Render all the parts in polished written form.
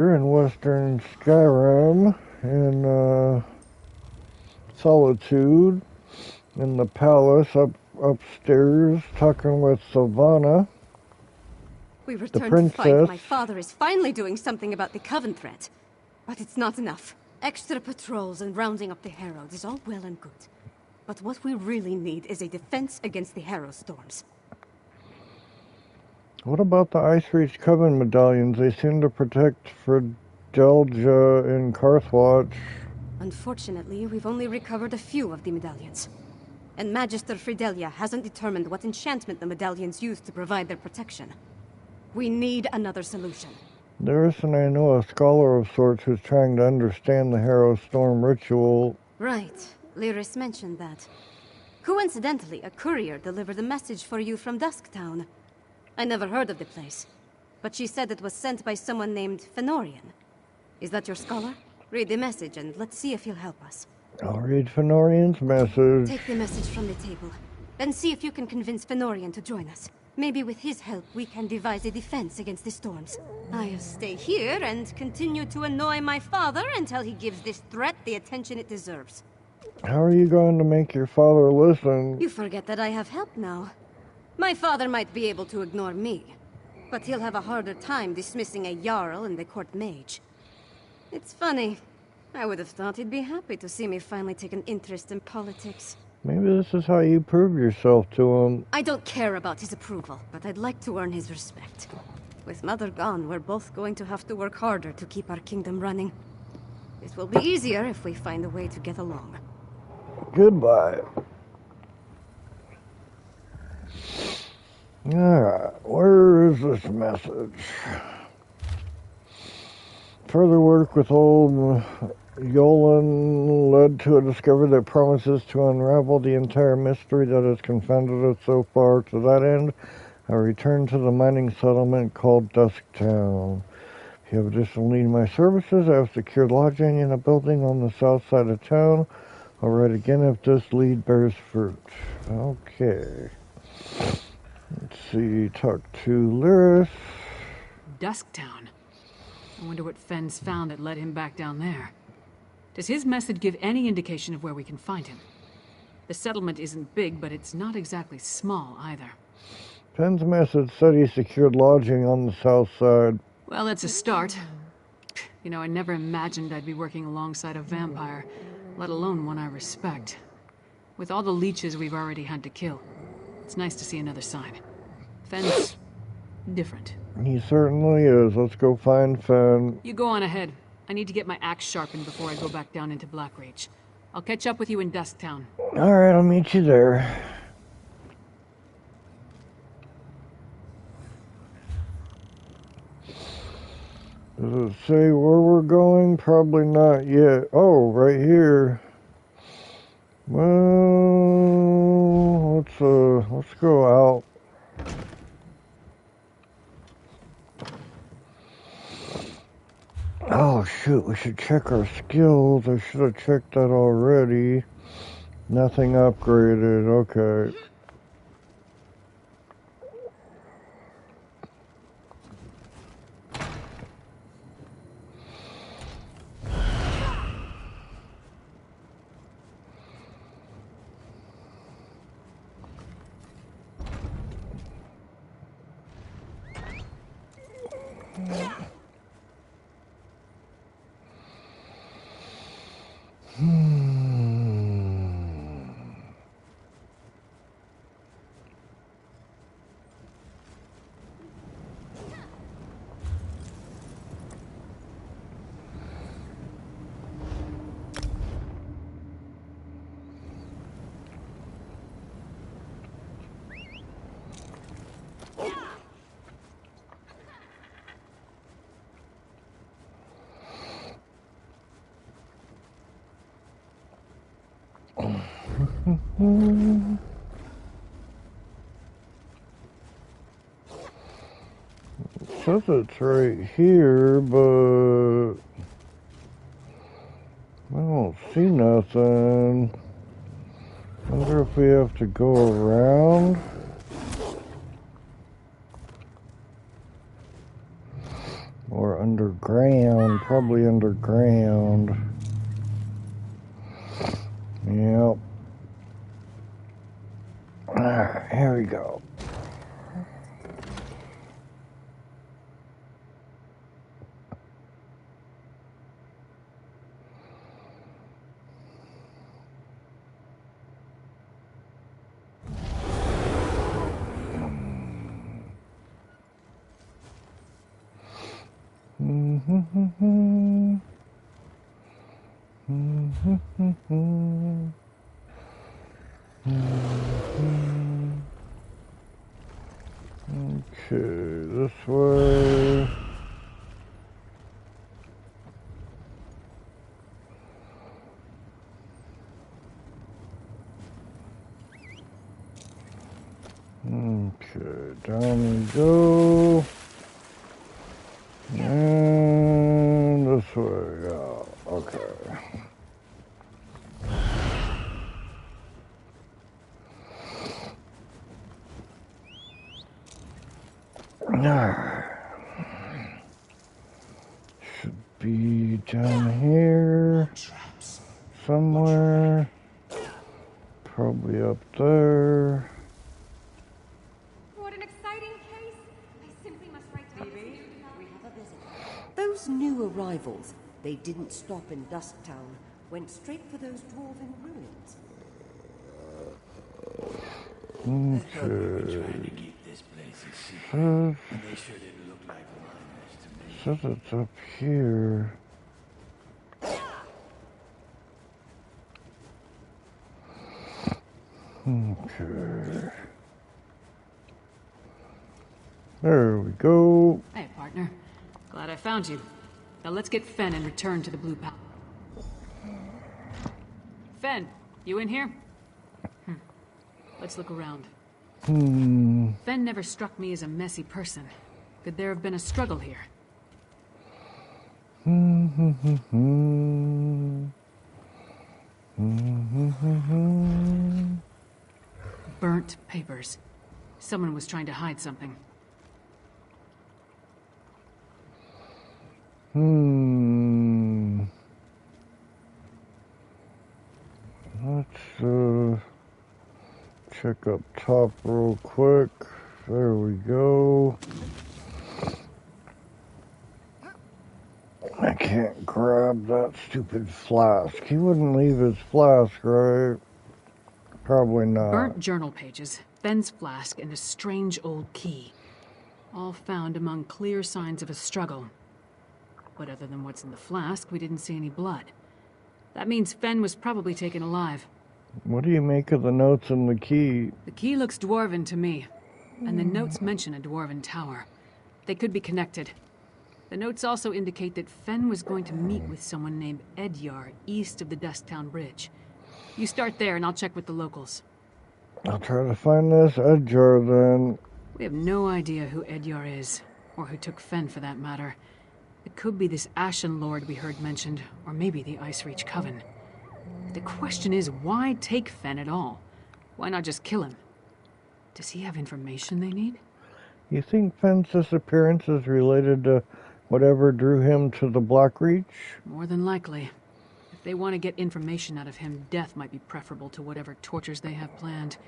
We're in Western Skyrim in Solitude in the palace upstairs talking with Sylvana. We returned to find my father is finally doing something about the Coven threat. But it's not enough. Extra patrols and rounding up the Heralds is all well and good. But what we really need is a defense against the Harrow storms. What about the Ice Reach Coven medallions? They seem to protect Fidelja and Karthwatch. Unfortunately, we've only recovered a few of the medallions. And Magister Fidelia hasn't determined what enchantment the medallions use to provide their protection. We need another solution. There is, and I know, a scholar of sorts who's trying to understand the Harrow Storm ritual. Right. Lyris mentioned that. Coincidentally, a courier delivered a message for you from Dusktown. I never heard of the place, but she said it was sent by someone named Fenorian. Is that your scholar? Read the message and let's see if he'll help us. I'll read Fenorian's message. Take the message from the table, then see if you can convince Fenorian to join us. Maybe with his help we can devise a defense against the storms. I'll stay here and continue to annoy my father until he gives this threat the attention it deserves. How are you going to make your father listen? You forget that I have help now. My father might be able to ignore me, but he'll have a harder time dismissing a Jarl and the court mage. It's funny. I would have thought he'd be happy to see me finally take an interest in politics. Maybe this is how you prove yourself to him. I don't care about his approval, but I'd like to earn his respect. With Mother gone, we're both going to have to work harder to keep our kingdom running. It will be easier if we find a way to get along. Goodbye. Alright, where is this message? Further work with old Yolan led to a discovery that promises to unravel the entire mystery that has confounded us so far. To that end, I returned to the mining settlement called Dusktown. If you have additional need my services, I have secured lodging in a building on the south side of town. I'll write again if this lead bears fruit. Okay. Let's see, talk to Lyris. Dusktown. I wonder what Fenn's found that led him back down there. Does his message give any indication of where we can find him? The settlement isn't big, but it's not exactly small either. Fenn's message said he secured lodging on the south side. Well, that's a start. You know, I never imagined I'd be working alongside a vampire, let alone one I respect. With all the leeches we've already had to kill, it's nice to see another side. Fenn's different. He certainly is. Let's go find Fenn. You go on ahead. I need to get my axe sharpened before I go back down into Blackreach. I'll catch up with you in Dusktown. Alright, I'll meet you there. Does it say where we're going? Probably not yet. Oh, right here. Well, let's go out. Oh shoot, we should check our skills. I should have checked that already. Nothing upgraded, okay. It says it's right here, but I don't see nothing. Wonder if we have to go around. Or underground. down, probably underground. Yep. Alright, here we go. Okay, this way. Okay, down we go. And this way, yeah, okay. Should be down here somewhere. Probably up there. What an exciting case! I simply must write down this new development. We have a visitor. Those new arrivals, they didn't stop in Dusktown, went straight for those dwarven ruins. Okay. Says it's up here. Okay. There we go. Hey, partner. Glad I found you. Now let's get Fen and return to the Blue Palace. Fen, you in here? Let's look around. Fen never struck me as a messy person. Could there have been a struggle here? Burnt papers. Someone was trying to hide something. Let's check up top real quick. There we go. I can't grab that stupid flask. He wouldn't leave his flask, right? Probably not. Burnt journal pages, Fen's flask, and a strange old key. All found among clear signs of a struggle. But other than what's in the flask, we didn't see any blood. That means Fen was probably taken alive. What do you make of the notes in the key? The key looks dwarven to me, and the notes mention a dwarven tower. They could be connected. The notes also indicate that Fen was going to meet with someone named Edyar east of the Dusktown Bridge. You start there, and I'll check with the locals. I'll try to find this Edyar then. We have no idea who Edyar is, or who took Fen for that matter. It could be this Ashen Lord we heard mentioned, or maybe the Ice Reach Coven. The question is, why take Fen at all? Why not just kill him? Does he have information they need? You think Fen's disappearance is related to whatever drew him to the Black Reach? More than likely. If they want to get information out of him, death might be preferable to whatever tortures they have planned.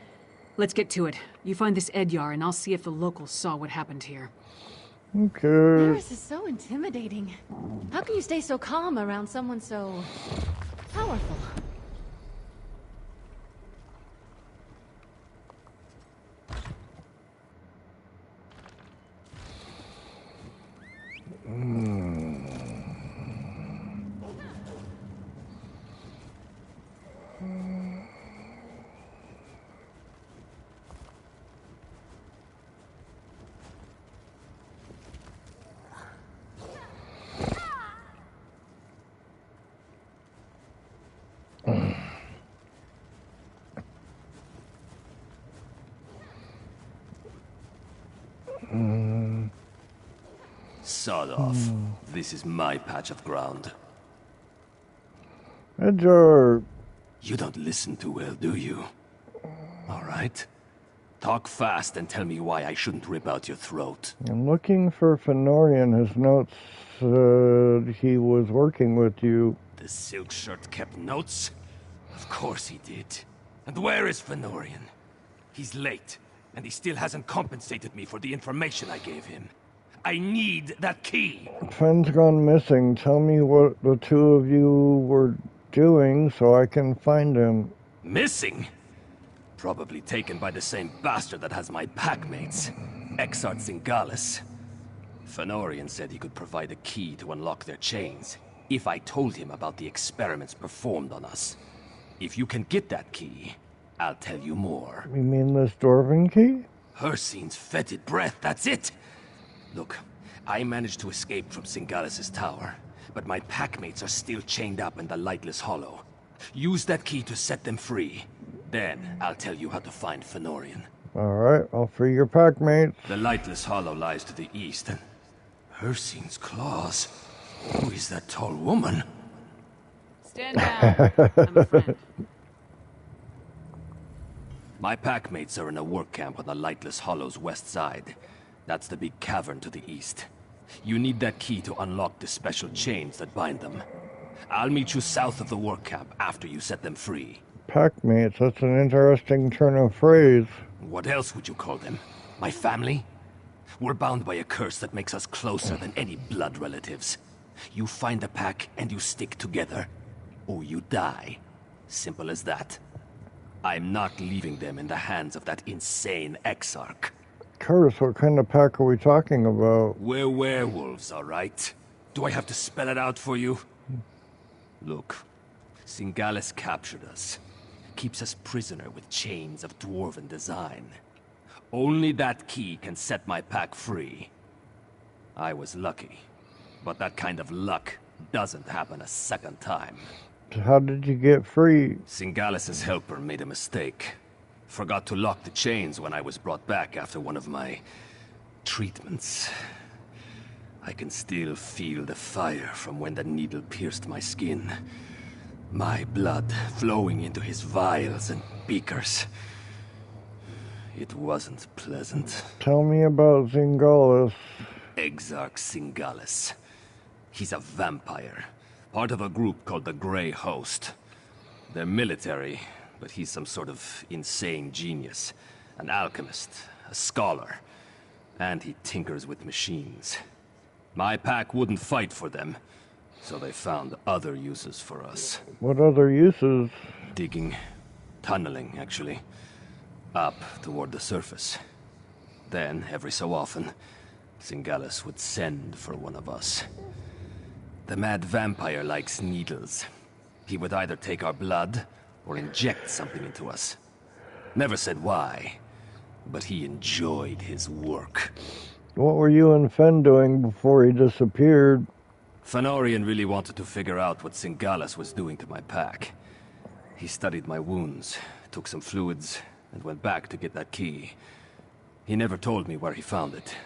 Let's get to it. You find this Edyar, and I'll see if the locals saw what happened here. Okay. Varys is so intimidating. How can you stay so calm around someone so powerful? Sod off. This is my patch of ground. Edyar. You don't listen too well, do you? All right. Talk fast and tell me why I shouldn't rip out your throat. I'm looking for Fenorian. His notes said he was working with you. The silk shirt kept notes? Of course he did. And where is Fenorian? He's late, and he still hasn't compensated me for the information I gave him. I need that key! Fenn's gone missing. Tell me what the two of you were doing so I can find him. Missing? Probably taken by the same bastard that has my packmates, Exart Zingalis. Fenorian said he could provide a key to unlock their chains, if I told him about the experiments performed on us. If you can get that key, I'll tell you more. You mean this Dwarven key? Hircine's fetid breath, that's it! Look, I managed to escape from Zingalis' tower, but my packmates are still chained up in the Lightless Hollow. Use that key to set them free. Then, I'll tell you how to find Fenorian. Alright, I'll free your packmates. The Lightless Hollow lies to the east, and Hircine's claws. Who is that tall woman? Stand down. I'm a friend. My packmates are in a work camp on the Lightless Hollow's west side. That's the big cavern to the east. You need that key to unlock the special chains that bind them. I'll meet you south of the work camp after you set them free. Packmates, that's an interesting turn of phrase. What else would you call them? My family? We're bound by a curse that makes us closer than any blood relatives. You find a pack and you stick together, or you die. Simple as that. I'm not leaving them in the hands of that insane Exarch. Curse, what kind of pack are we talking about? We're werewolves, all right? Do I have to spell it out for you? Look, Zingalis captured us. Keeps us prisoner with chains of dwarven design. Only that key can set my pack free. I was lucky, but that kind of luck doesn't happen a second time. How did you get free? Zingalis' helper made a mistake. Forgot to lock the chains when I was brought back after one of my treatments. I can still feel the fire from when the needle pierced my skin. My blood flowing into his vials and beakers. It wasn't pleasant. Tell me about Zingalis. Exarch Zingalis. He's a vampire. Part of a group called the Grey Host. They're military, but he's some sort of insane genius. An alchemist, a scholar. And he tinkers with machines. My pack wouldn't fight for them, so they found other uses for us. What other uses? Digging. Tunneling, actually. Up toward the surface. Then, every so often, Zingalis would send for one of us. The mad vampire likes needles. He would either take our blood, or inject something into us. Never said why, but he enjoyed his work. What were you and Fen doing before he disappeared? Fenorian really wanted to figure out what Zingalis was doing to my pack. He studied my wounds, took some fluids, and went back to get that key. He never told me where he found it.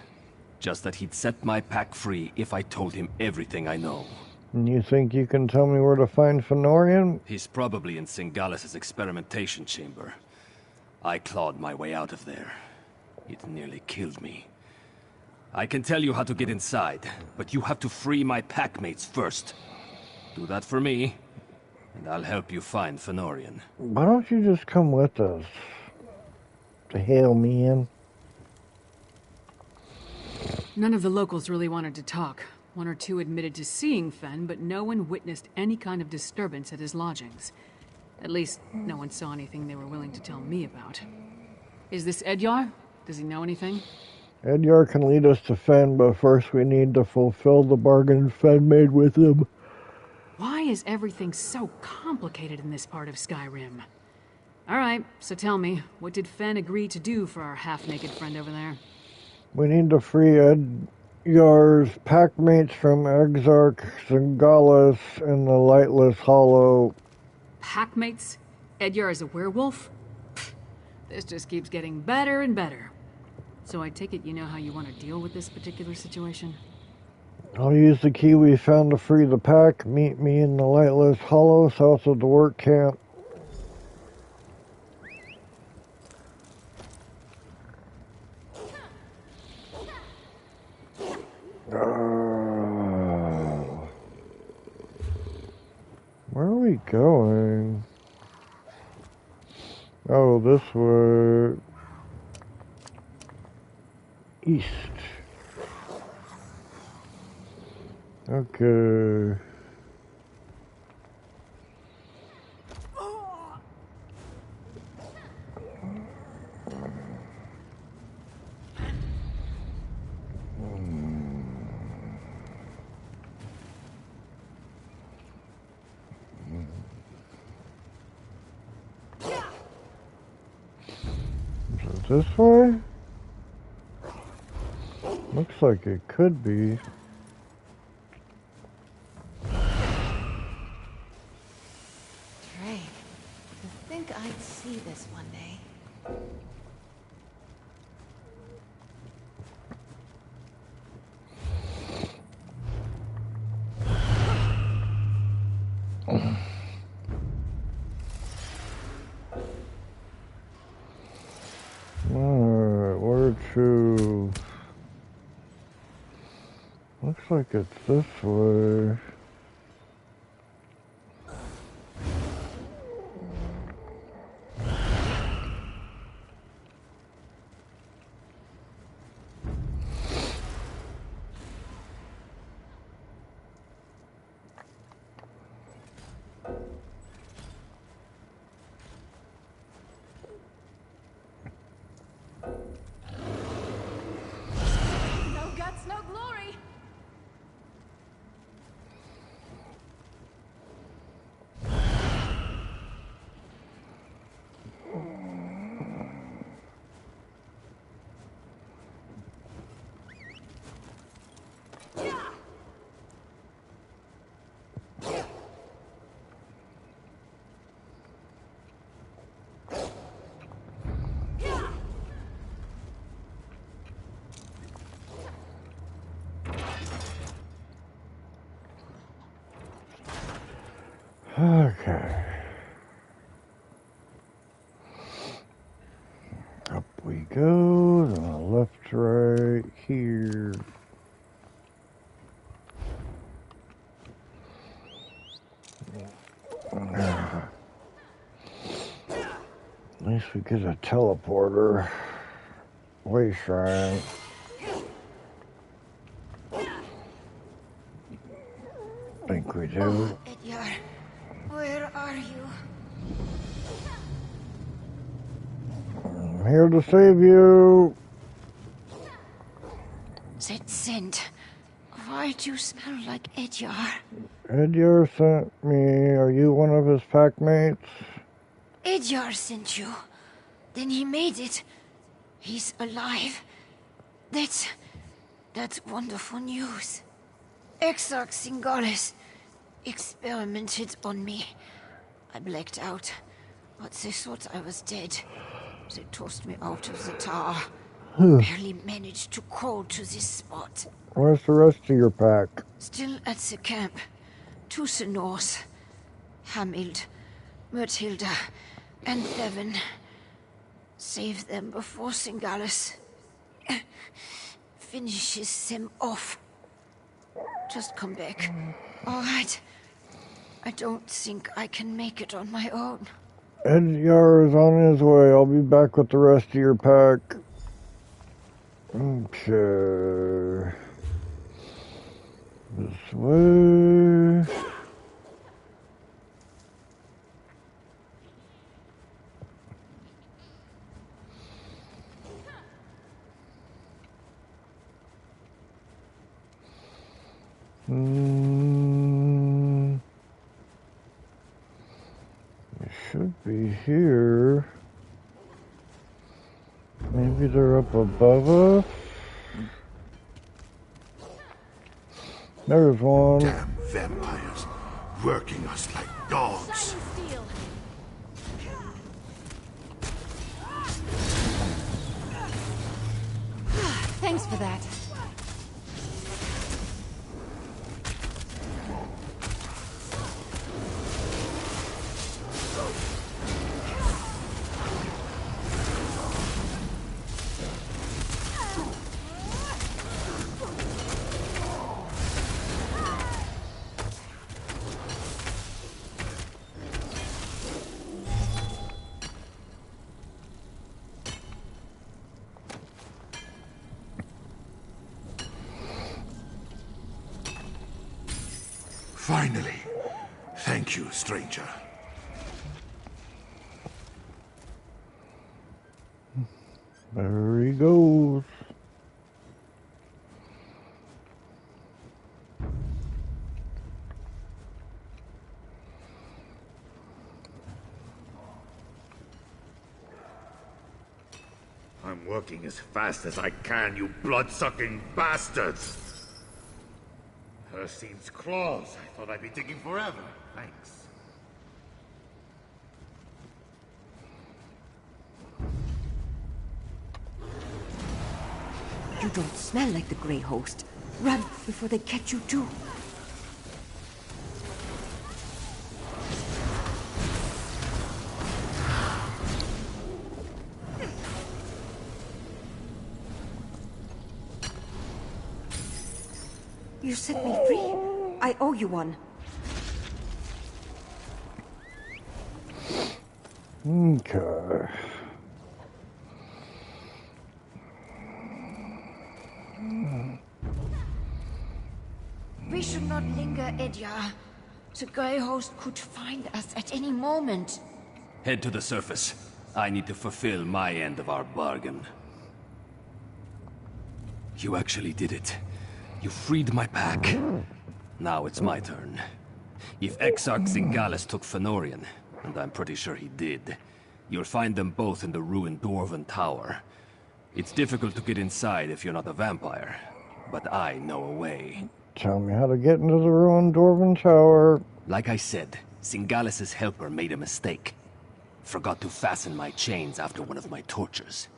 Just that he'd set my pack free if I told him everything I know. And you think you can tell me where to find Fenorian? He's probably in Zingalis' experimentation chamber. I clawed my way out of there. It nearly killed me. I can tell you how to get inside, but you have to free my packmates first. Do that for me, and I'll help you find Fenorian. Why don't you just come with us? To hell, man. None of the locals really wanted to talk. One or two admitted to seeing Fen, but no one witnessed any kind of disturbance at his lodgings. At least, no one saw anything they were willing to tell me about. Is this Edyar? Does he know anything? Edyar can lead us to Fen, but first we need to fulfill the bargain Fen made with him. Why is everything so complicated in this part of Skyrim? Alright, so tell me, what did Fen agree to do for our half-naked friend over there? We need to free Edyar's packmates from Exarch Zingalis in the Lightless Hollow. Packmates? Edyar is a werewolf? Pfft, this just keeps getting better and better. So I take it you know how you want to deal with this particular situation? I'll use the key we found to free the pack. Meet me in the Lightless Hollow south of the work camp. Where are we going? Oh, this way. East. Okay. This way? Looks like it could be. Trey, to think I'd see this one day. Alright, where to? Looks like it's this way. No guts, no glory! Okay. Up we go, then a left, right, here. At least we get a teleporter. Way shrine. Think we do. Oh, Edgar, where are you? I'm here to save you. That scent. Why do you smell like Edgar? Edgar sent me. Are you one of his pack mates? Edgar sent you. Then he made it. He's alive. That's wonderful news. Exarch Singales experimented on me. I blacked out, but they thought I was dead. They tossed me out of the tower. Barely managed to crawl to this spot. Where's the rest of your pack? Still at the camp. To the north. Hamild, Myrtilda, and Levin. Save them before Singales finishes them off. Just come back. All right. I don't think I can make it on my own. Edgar is on his way. I'll be back with the rest of your pack. Okay. This way. It should be here. Maybe they're up above us. There's one. Damn vampires, working us like dogs. Thanks for that. Finally. Thank you, stranger. There he goes. I'm working as fast as I can, you blood-sucking bastards! Herstein's claws. I thought I'd be digging forever. Thanks. You don't smell like the Grey Host. Run before they catch you too. You set me free. I owe you one. Okay. We should not linger, Edyar. The Grey Host could find us at any moment. Head to the surface. I need to fulfill my end of our bargain. You actually did it. You freed my pack. Now it's my turn. If Exarch Zingalis took Fëanorian, and I'm pretty sure he did, you'll find them both in the ruined Dwarven Tower. It's difficult to get inside if you're not a vampire, but I know a way. Tell me how to get into the ruined Dwarven Tower. Like I said, Zingalis' helper made a mistake. Forgot to fasten my chains after one of my tortures.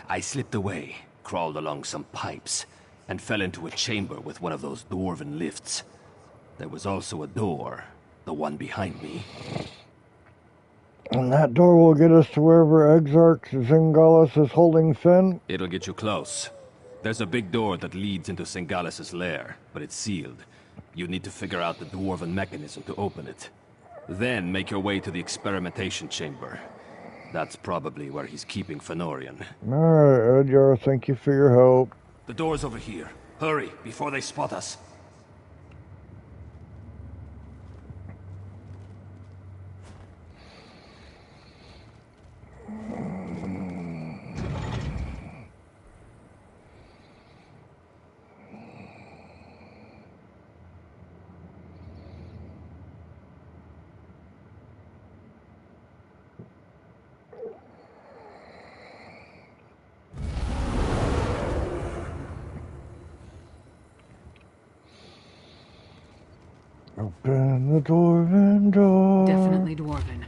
I slipped away, crawled along some pipes, and fell into a chamber with one of those dwarven lifts. There was also a door, the one behind me. And that door will get us to wherever Exarch Zingalis is holding Finn? It'll get you close. There's a big door that leads into Zingalis' lair, but it's sealed. You need to figure out the dwarven mechanism to open it. Then make your way to the experimentation chamber. That's probably where he's keeping Fëanorian. Alright, Edyar, thank you for your help. The door's over here. Hurry, before they spot us. Open the dwarven door. Definitely dwarven.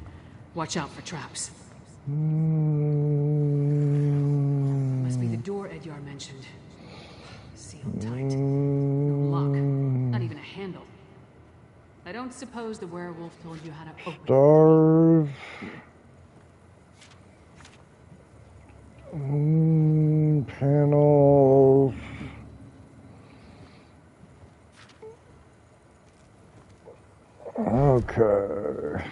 Watch out for traps. Must be the door Edyar mentioned. Sealed tight. No lock. Not even a handle. I don't suppose the werewolf told you how to open it. Stars. Panels. Okay.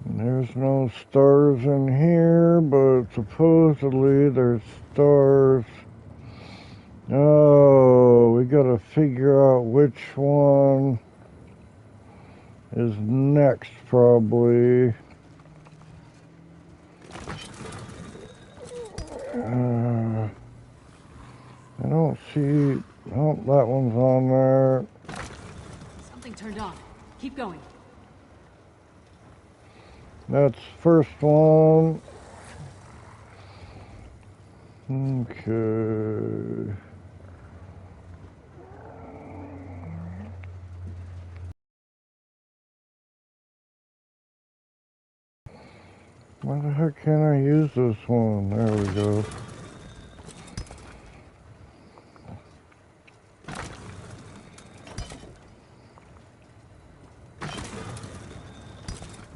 There's no stars in here, but supposedly there's stars. Oh, we gotta figure out which one is next, probably. I don't see. Oh, that one's on there. Something turned on. Keep going. That's first one. Okay. Why the heck can't I use this one? There we go.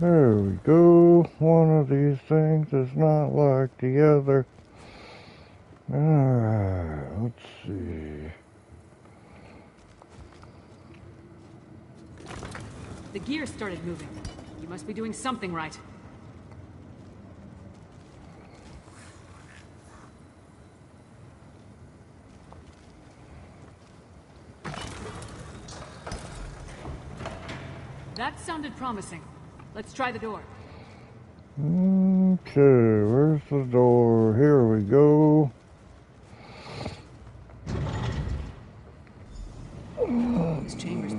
There we go. One of these things is not like the other. Alright, let's see. The gear started moving. You must be doing something right. That sounded promising. Let's try the door. Okay, where's the door? Here we go. This chamber's...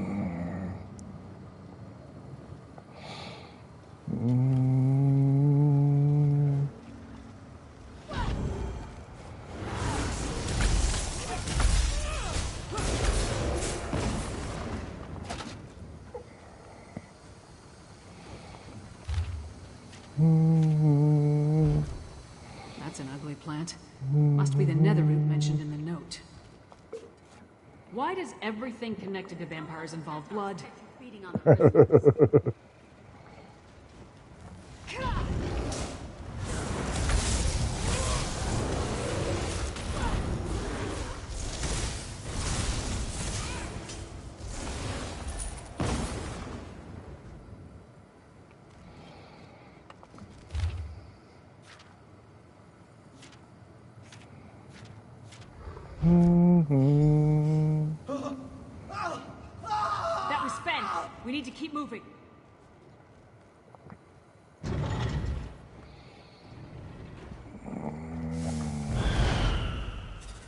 That's an ugly plant. Must be the netherroot mentioned in the note. Why does everything connected to vampires involve blood? Feeding on the That was spent. We need to keep moving.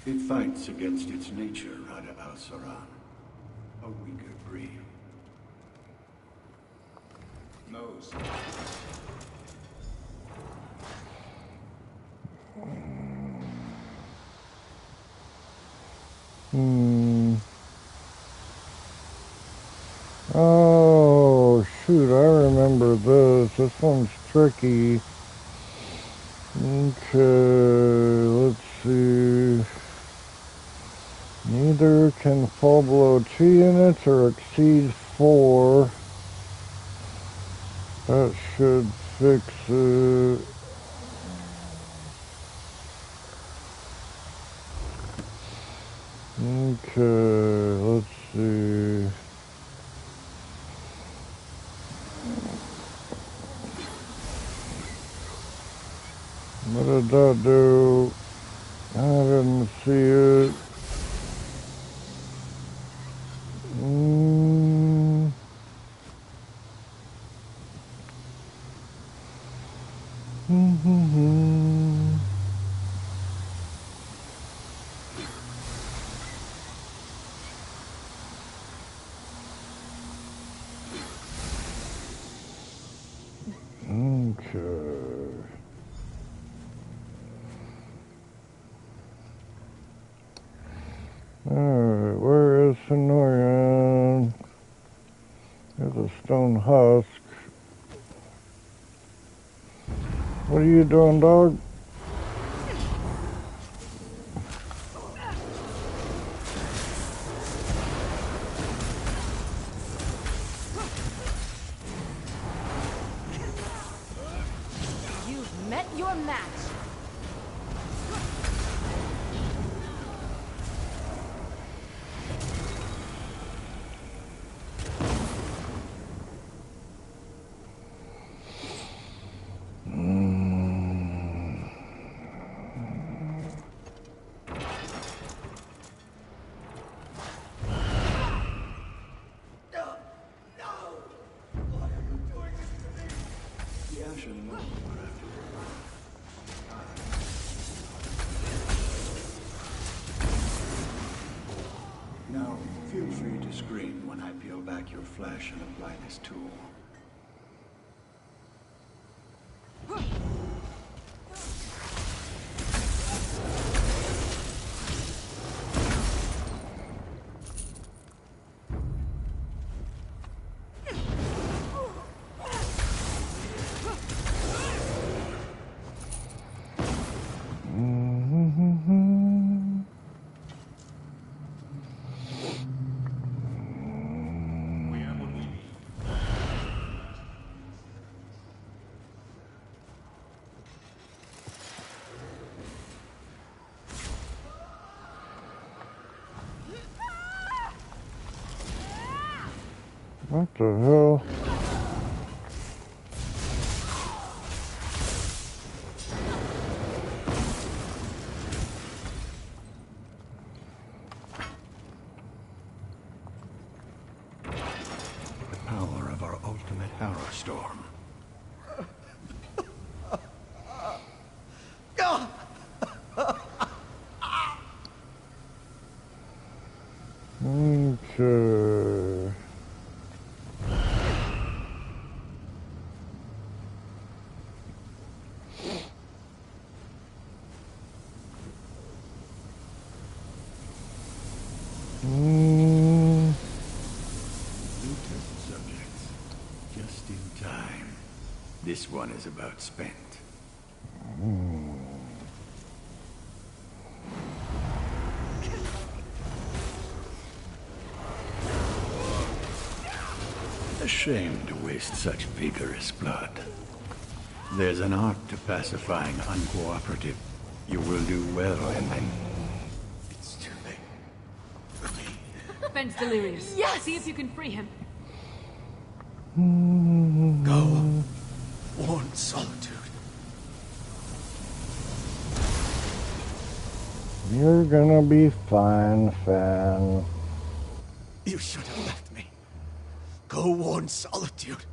It fights against its nature, Rada al-Saran. A weaker breed. Knows. Oh, shoot, I remember this. This one's tricky. Okay, let's see. Neither can fall below 2 units or exceed 4. That should fix it. Okay, let's see. What did that do? I didn't see it. Okay. Alright, where is Fenorian? There's a stone husk. What are you doing, dog? You've met your match. Now, feel free to scream when I peel back your flesh and apply this tool. What the hell? The power of our ultimate harrow storm. Okay. New test subjects. Just in time. This one is about spent. A shame to waste such vigorous blood. There's an art to pacifying uncooperative. You will do well, Ending. It's too late. Fenn's delirious. Yes! See if you can free him. Go. Warn Solitude. You're gonna be fine, Fan. You should have left me. Go warn Solitude.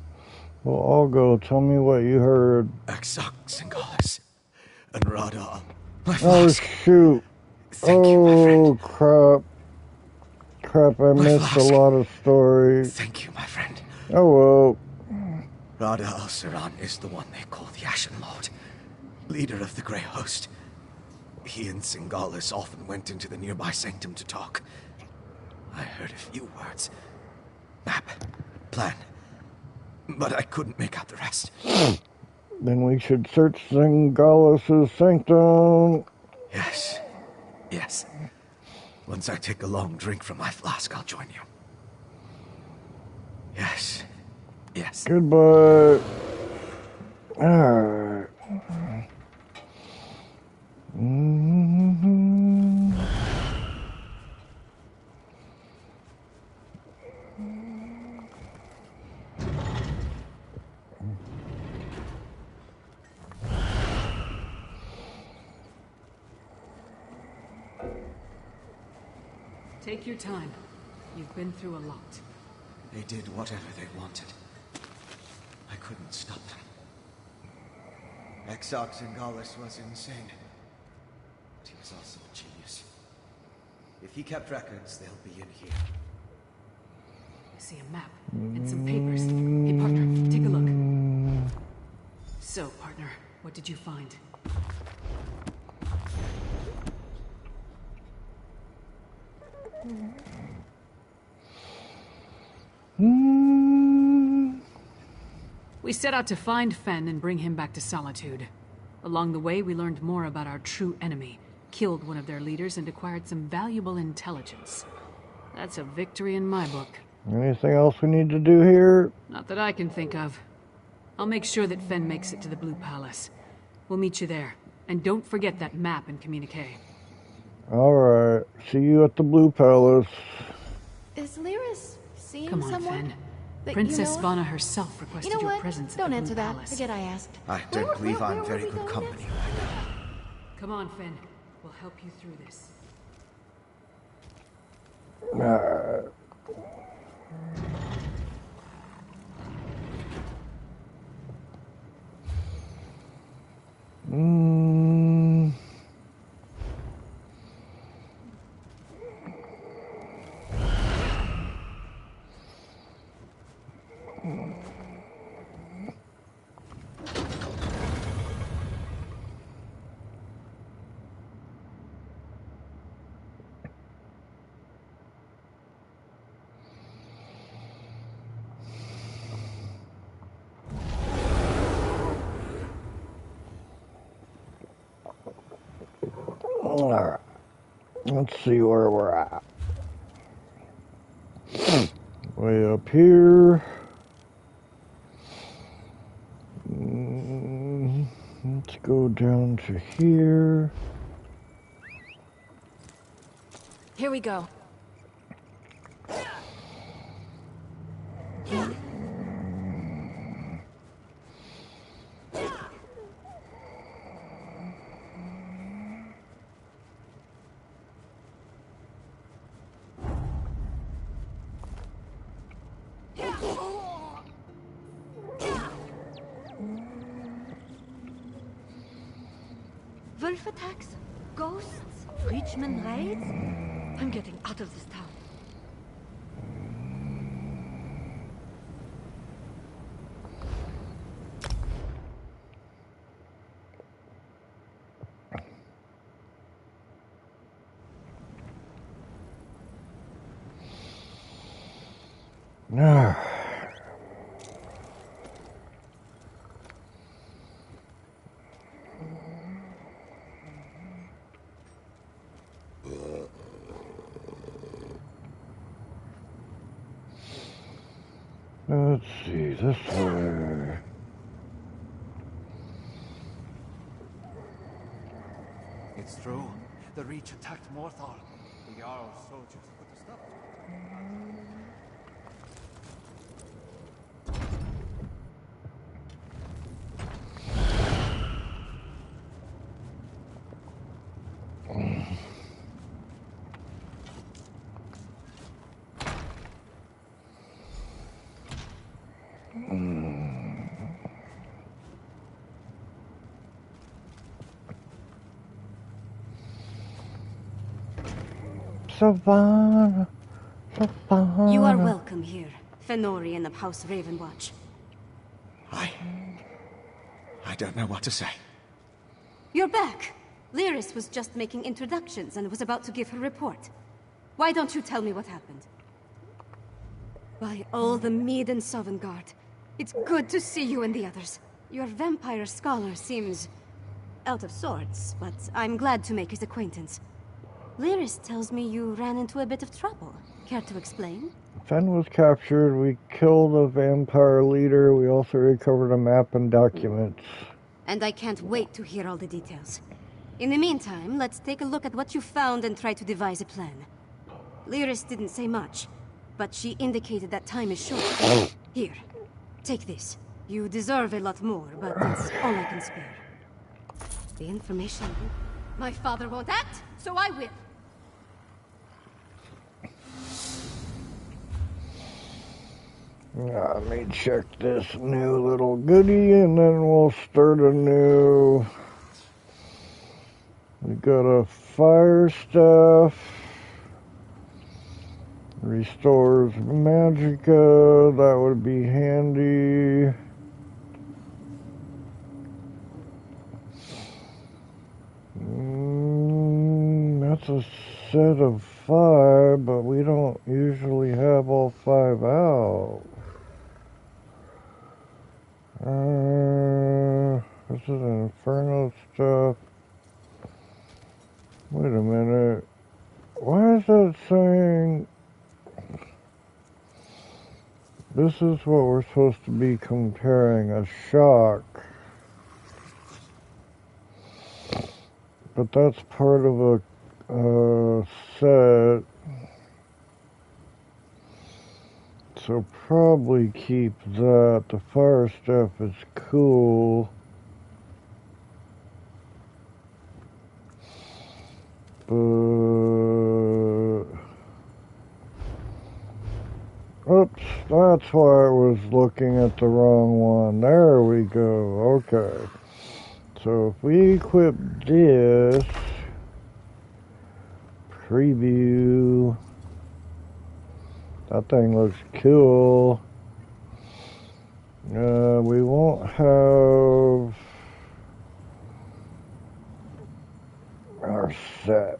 Well, I'll go. Tell me what you heard. Axok Singalis and Radha. My Oh, flask. shoot. Thank you, my friend. Crap. Crap, I missed flask. a lot of story. Thank you, my friend. Oh, well. Radha al-Siran is the one they call the Ashen Lord, leader of the Grey Host. He and Singalis often went into the nearby sanctum to talk. I heard a few words. Map. Plan. But I couldn't make out the rest. Then we should search Singalis' sanctum. Yes. Yes. Once I take a long drink from my flask, I'll join you. Yes. Yes. Goodbye. Alright. Take your time. You've been through a lot. They did whatever they wanted. I couldn't stop them. Axok Singalis was insane. But he was also a genius. If he kept records, they'll be in here. I see a map and some papers. Hey, partner, take a look. So, partner, what did you find? We set out to find Fenn and bring him back to Solitude. Along the way, we learned more about our true enemy, killed one of their leaders, and acquired some valuable intelligence. That's a victory in my book. Anything else we need to do here? Not that I can think of. I'll make sure that Fenn makes it to the Blue Palace. We'll meet you there. And don't forget that map and communique. Alright. See you at the Blue Palace. Is Lyris seeing Come on, someone? Fenn. that Princess you know of? Vana herself requested You know your what? presence at Don't the answer Blue that. Palace. Forget I asked. I don't believe I'm where very are we good going company next? right now. Come on, Fenn. We'll help you through this. Alright. Alright. Let's see where we're at. Way up here. Let's go down to here. Here we go. Wolf attacks? Ghosts? Breachman raids? I'm getting out of this town. No. Let's see, this way. It's true. The Reach attacked Morthal. The Jarl's soldiers put a stop to it. Savannah, Savannah. You are welcome here, Fenorian of House Ravenwatch. I don't know what to say. You're back. Lyris was just making introductions and was about to give her report. Why don't you tell me what happened? By all the Mead and Sovngarde, it's good to see you and the others. Your vampire scholar seems out of sorts, but I'm glad to make his acquaintance. Lyris tells me you ran into a bit of trouble. Care to explain? Fen was captured. We killed a vampire leader. We also recovered a map and documents. And I can't wait to hear all the details. In the meantime, let's take a look at what you found and try to devise a plan. Lyris didn't say much, but she indicated that time is short. Here, take this. You deserve a lot more, but it's all I can spare. The information... My father won't act, so I will. Let me check this new little goodie and then we'll start anew. We got a fire staff. Restores magicka. That would be handy. That's a set of 5, but we don't usually have all 5 out. This is Inferno stuff. Wait a minute. Why is that saying... This is what we're supposed to be comparing, a shock. But that's part of a set. So probably keep that. The fire stuff is cool. But... Oops, that's why I was looking at the wrong one. There we go. Okay. So if we equip this... Preview... That thing looks cool. We won't have our set.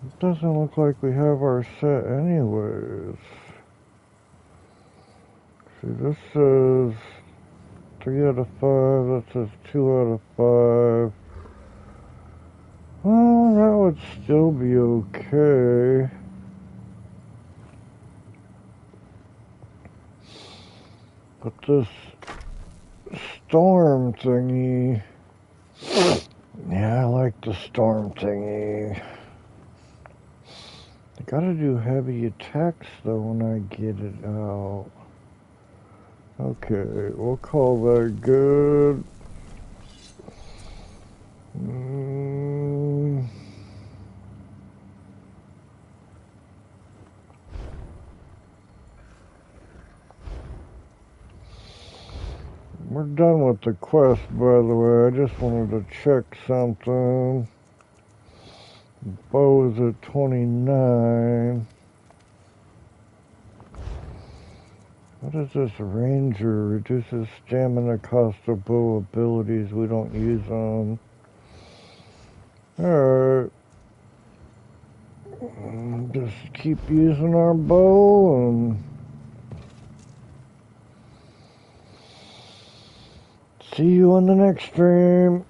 It doesn't look like we have our set anyways. See, this says 3 out of 5, that says 2 out of 5. Well, that would still be okay. But this storm thingy... Yeah, I like the storm thingy. I gotta do heavy attacks though when I get it out. Okay, we'll call that good. done with the quest, by the way. I just wanted to check something. Bow is at 29. What is this ranger? Reduces stamina cost of bow abilities we don't use on. Alright. Just keep using our bow and see you on the next stream.